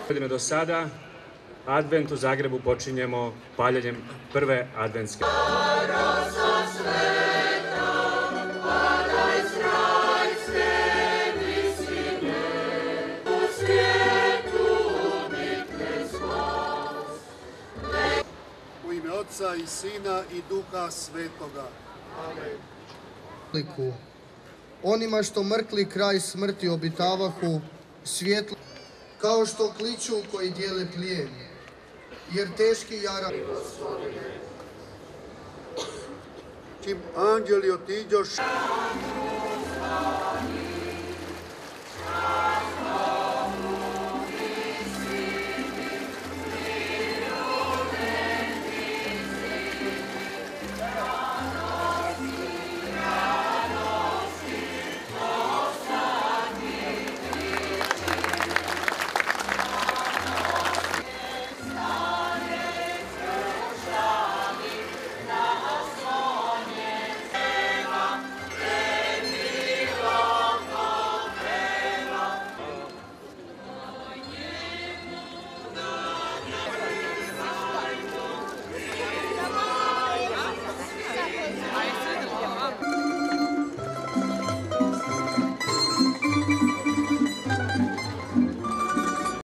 Godine do sada, Advent u Zagrebu počinjemo paljenjem prve adventske. U ime Otca i Sina i Duha Svetoga. Amen. Onima što mrkli kraj smrti obitavahu, svjetlo, kao što kliču koji dijele plijen, jer teški jara. Čim anđeli otiđoš,